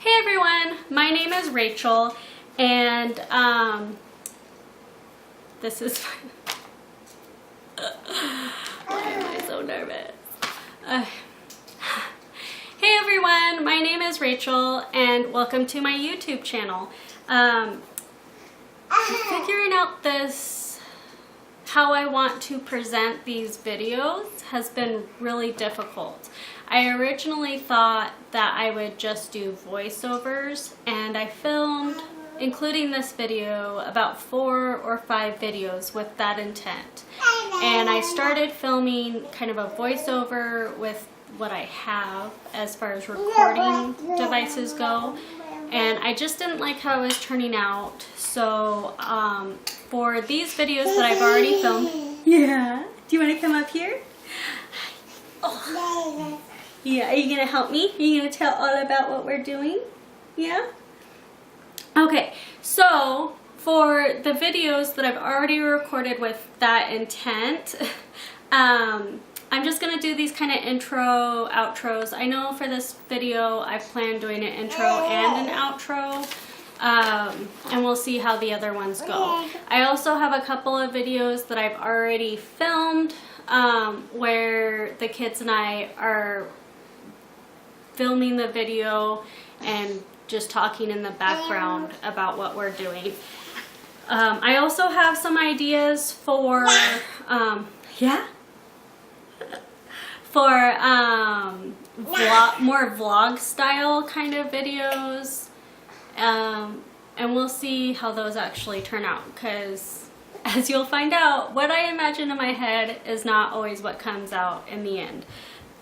Hey everyone, my name is Rachel, and this is why am I so nervous? Hey everyone, my name is Rachel, and welcome to my YouTube channel. Figuring out how I want to present these videos has been really difficult. I originally thought that I would just do voiceovers, and I filmed, including this video, about 4 or 5 videos with that intent. And I started filming kind of a voiceover with what I have as far as recording devices go, and I just didn't like how it was turning out. So for these videos that I've already filmed, yeah, do you want to come up here? Oh. Yeah, are you going to help me? Are you going to tell all about what we're doing? Yeah? Okay, so for the videos that I've already recorded with that intent, I'm just going to do these kind of intro, outros. I know for this video I plan doing an intro and an outro, and we'll see how the other ones go. I also have a couple of videos that I've already filmed where the kids and I are filming the video and just talking in the background about what we're doing. I also have some ideas for more vlog style kind of videos, and we'll see how those actually turn out, because as you'll find out, what I imagine in my head is not always what comes out in the end.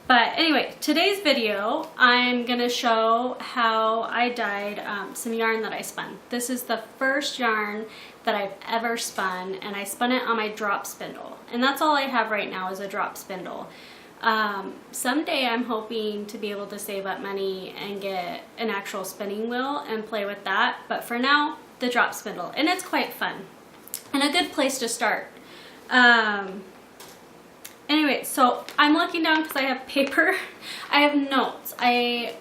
But anyway, today's video, I'm going to show how I dyed some yarn that I spun. This is the first yarn that I've ever spun, and I spun it on my drop spindle. And that's all I have right now is a drop spindle. Someday I'm hoping to be able to save up money and get an actual spinning wheel and play with that. But for now, the drop spindle. And it's quite fun and a good place to start. Anyway, so I'm looking down because I have paper. I have notes. I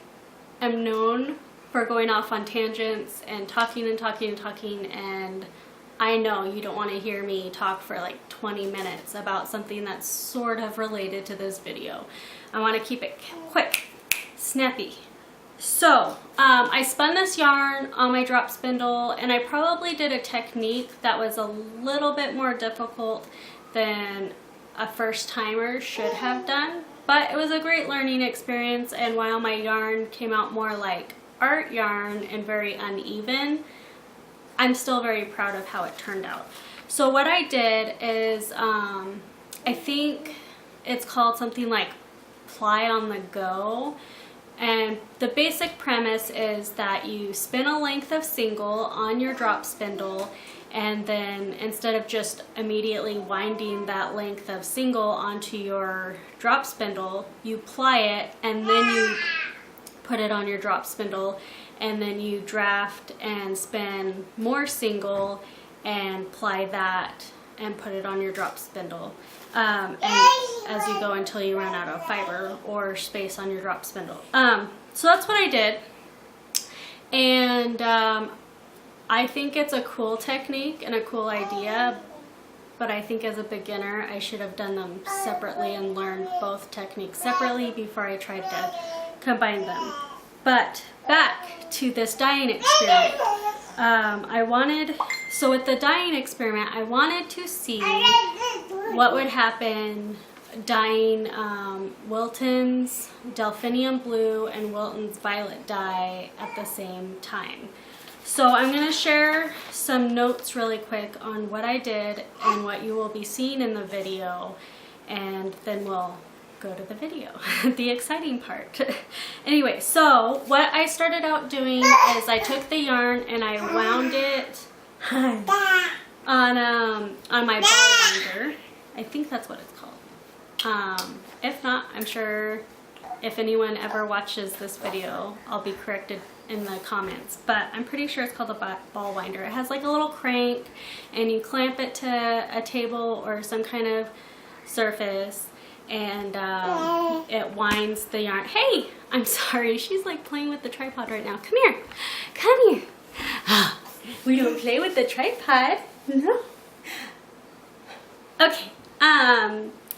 am known for going off on tangents and talking and talking and talking, and I know you don't want to hear me talk for like 20 minutes about something that's sort of related to this video. I want to keep it quick, snappy. So I spun this yarn on my drop spindle, and I probably did a technique that was a little bit more difficult than a first timer should have done, but it was a great learning experience. And while my yarn came out more like art yarn and very uneven, I'm still very proud of how it turned out. So what I did is I think it's called something like ply on the go, and the basic premise is that you spin a length of single on your drop spindle, and then instead of just immediately winding that length of single onto your drop spindle, you ply it, and then you put it on your drop spindle, and then you draft and spin more single and ply that and put it on your drop spindle, and as you go until you run out of fiber or space on your drop spindle. So that's what I did, and I think it's a cool technique and a cool idea, but I think as a beginner I should have done them separately and learned both techniques separately before I tried to combine them. But back to this dyeing experiment. So with the dyeing experiment, I wanted to see what would happen dyeing Wilton's Delphinium blue and Wilton's violet dye at the same time. So I'm going to share some notes really quick on what I did and what you will be seeing in the video, and then we'll go to the video, the exciting part. Anyway, so what I started out doing is I took the yarn and I wound it on my ball winder. I think that's what it's called. If not, I'm sure if anyone ever watches this video, I'll be corrected in the comments, but I'm pretty sure it's called a ball winder. It has like a little crank, and you clamp it to a table or some kind of surface, and it winds the yarn. Hey, I'm sorry, she's like playing with the tripod right now. Come here, come here. We don't play with the tripod. No. Okay.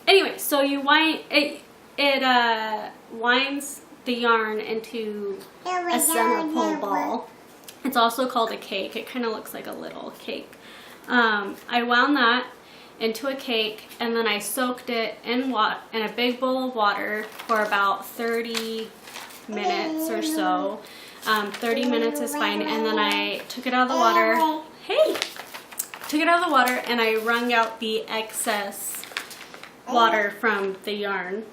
Anyway, so you wind it. It winds the yarn into a center pole ball. It's also called a cake. It kind of looks like a little cake. I wound that into a cake, and then I soaked it in a big bowl of water for about 30 minutes or so. 30 minutes is fine, and then I took it out of the water. Hey! Took it out of the water, and I wrung out the excess water from the yarn.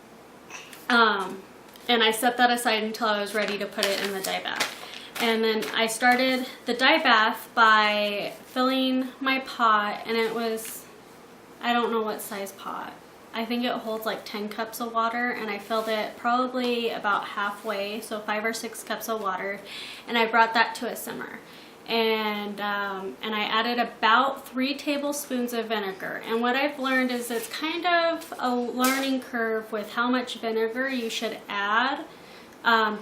And I set that aside until I was ready to put it in the dye bath. And then I started the dye bath by filling my pot, and it was, I don't know what size pot. I think it holds like 10 cups of water, and I filled it probably about halfway, so 5 or 6 cups of water, and I brought that to a simmer. And I added about 3 tablespoons of vinegar. And what I've learned is it's kind of a learning curve with how much vinegar you should add,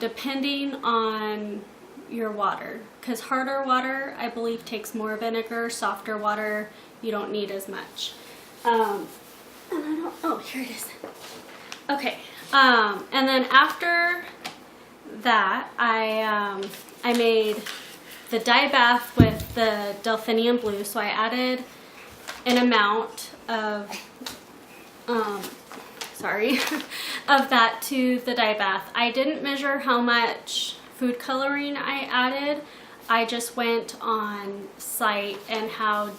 depending on your water. Because harder water, I believe, takes more vinegar. Softer water, you don't need as much. Oh, here it is. Okay. And then after that, I made the dye bath with the Delphinium blue. So I added an amount of, of that to the dye bath. I didn't measure how much food coloring I added. I just went on site and how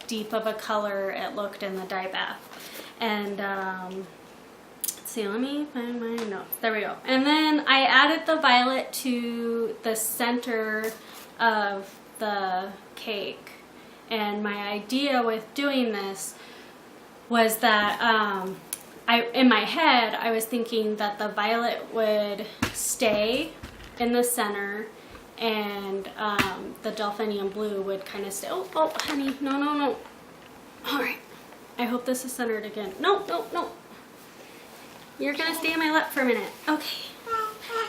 deep of a color it looked in the dye bath. And let's see, let me find my notes. There we go. And then I added the violet to the center of the cake. And my idea with doing this was that in my head I was thinking that the violet would stay in the center, and the Delphinium blue would kind of stay. Oh, honey, no. All right. I hope this is centered again. No. You're gonna stay in my lap for a minute. Okay.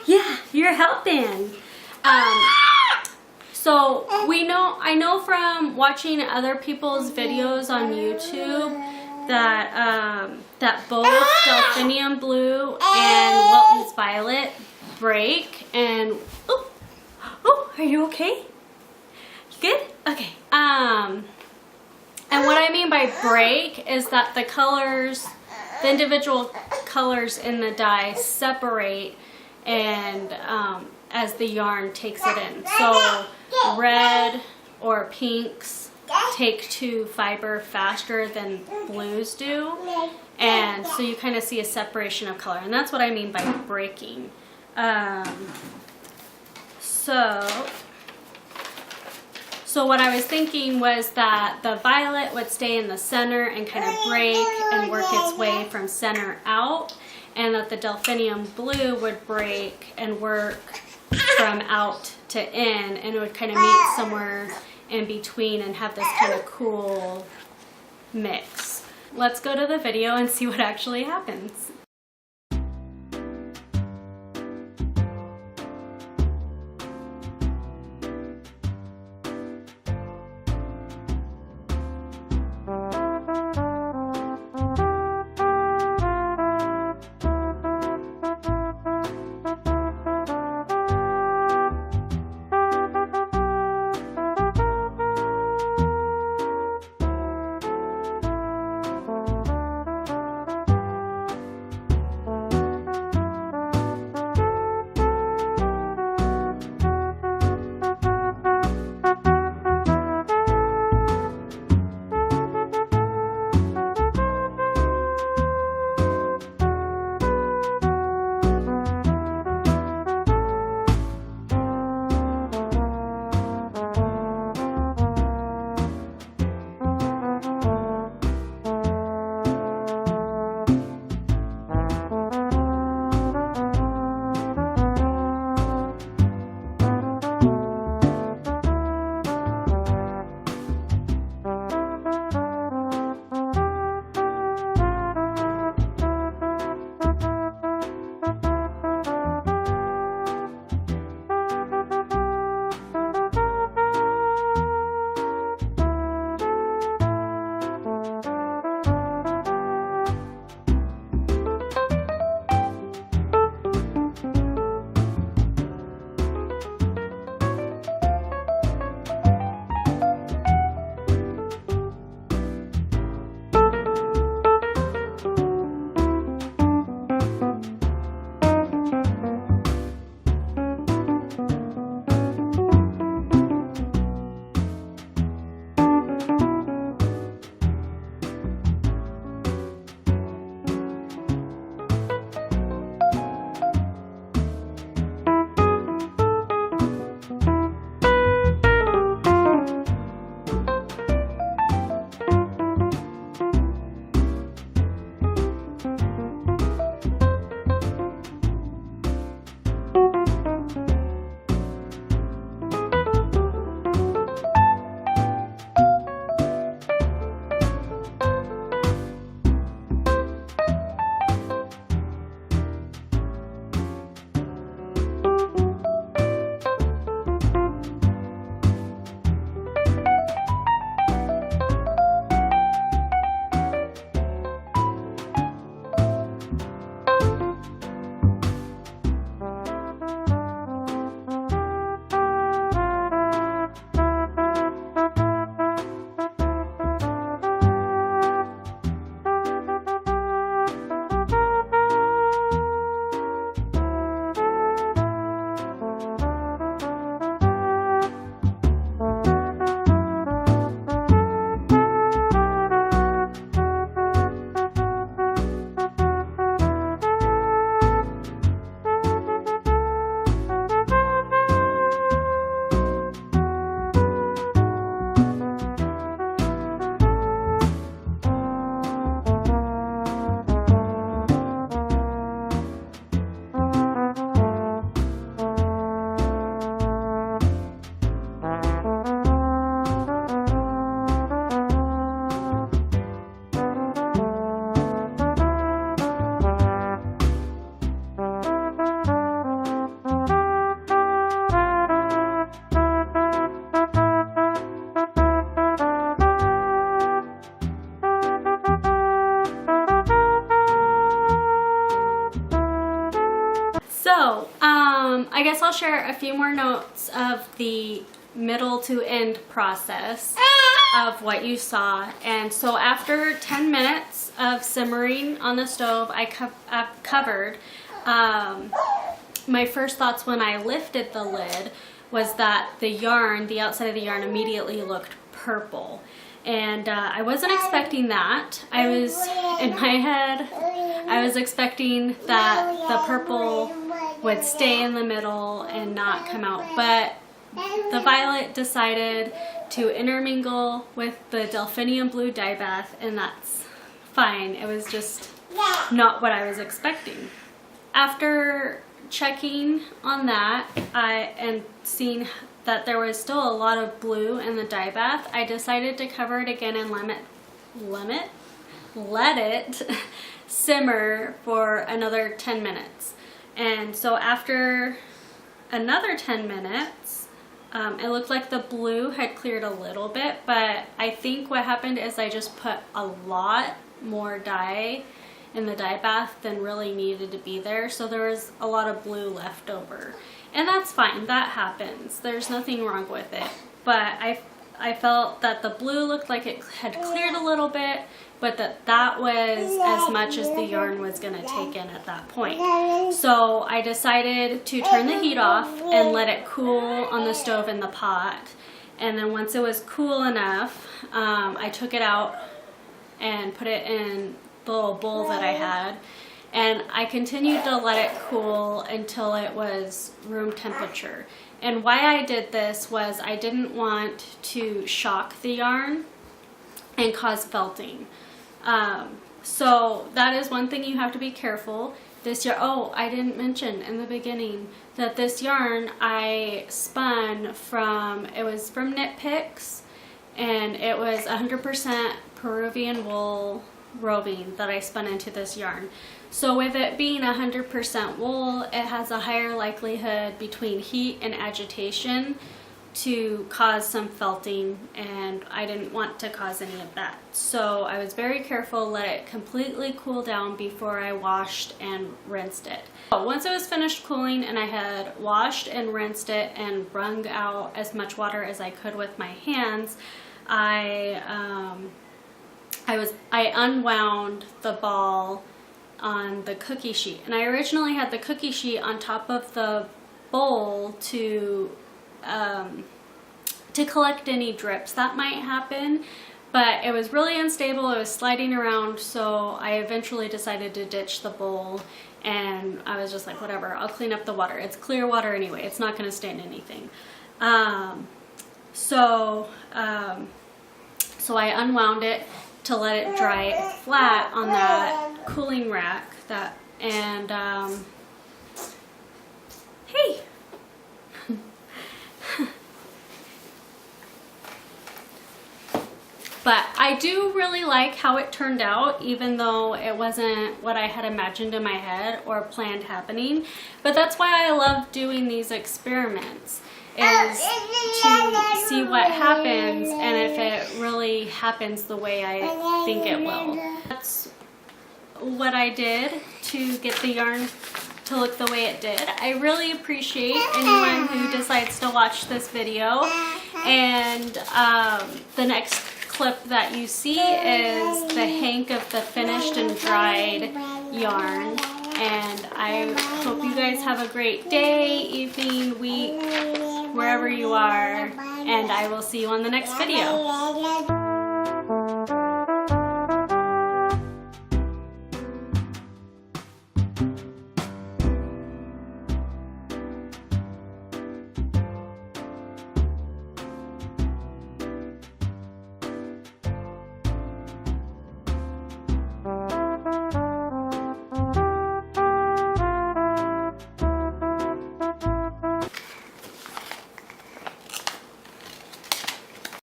Yeah, you're helping. So I know from watching other people's videos on YouTube that both Delphinium blue and Wilton's violet break. And oh, are you okay? You good? Okay. And what I mean by break is that the colors, the individual colors in the dye separate, and as the yarn takes it in. So red or pinks take to fiber faster than blues do. And so you kind of see a separation of color. And that's what I mean by breaking. So what I was thinking was that the violet would stay in the center and kind of break and work its way from center out, and that the Delphinium blue would break and work from out to in, and it would kind of meet somewhere in between and have this kind of cool mix. Let's go to the video and see what actually happens. share a few more notes of the middle to end process of what you saw. And so after 10 minutes of simmering on the stove, I've covered. My first thoughts when I lifted the lid was that the yarn, the outside of the yarn, immediately looked purple. And I wasn't expecting that. I was, in my head, I was expecting that the purple would stay in the middle and not come out. But the violet decided to intermingle with the Delphinium blue dye bath, and that's fine. It was just not what I was expecting. After checking on that and seeing that there was still a lot of blue in the dye bath, I decided to cover it again and let it simmer for another 10 minutes. And so after another 10 minutes, it looked like the blue had cleared a little bit, but I think what happened is I just put a lot more dye in the dye bath than really needed to be there, so there was a lot of blue left over. And that's fine, that happens. There's nothing wrong with it. But I felt that the blue looked like it had cleared a little bit, but that was as much as the yarn was going to take in at that point. So I decided to turn the heat off and let it cool on the stove in the pot. And then once it was cool enough, I took it out and put it in the little bowl that I had. And I continued to let it cool until it was room temperature. And why I did this was I didn't want to shock the yarn and cause felting. So that is one thing you have to be careful. This yarn, oh, I didn't mention in the beginning that this yarn I spun from, it was from Knit Picks, and it was 100% Peruvian wool roving that I spun into this yarn. So with it being 100% wool, it has a higher likelihood between heat and agitation to cause some felting, and I didn't want to cause any of that. So I was very careful, let it completely cool down before I washed and rinsed it. Once it was finished cooling and I had washed and rinsed it and wrung out as much water as I could with my hands, I unwound the ball on the cookie sheet. And I originally had the cookie sheet on top of the bowl to collect any drips that might happen, but it was really unstable, it was sliding around, so I eventually decided to ditch the bowl, and I was just like, whatever, I'll clean up the water. It's clear water anyway, it's not going to stain anything. So I unwound it to let it dry flat on that cooling rack. Hey! But I do really like how it turned out, even though it wasn't what I had imagined in my head or planned happening. But that's why I love doing these experiments, is to see what happens and if it really happens the way I think it will. That's what I did to get the yarn to look the way it did. I really appreciate anyone who decides to watch this video. And the next clip that you see is the hank of the finished and dried yarn. And I hope you guys have a great day, evening, week, wherever you are, and I will see you on the next video.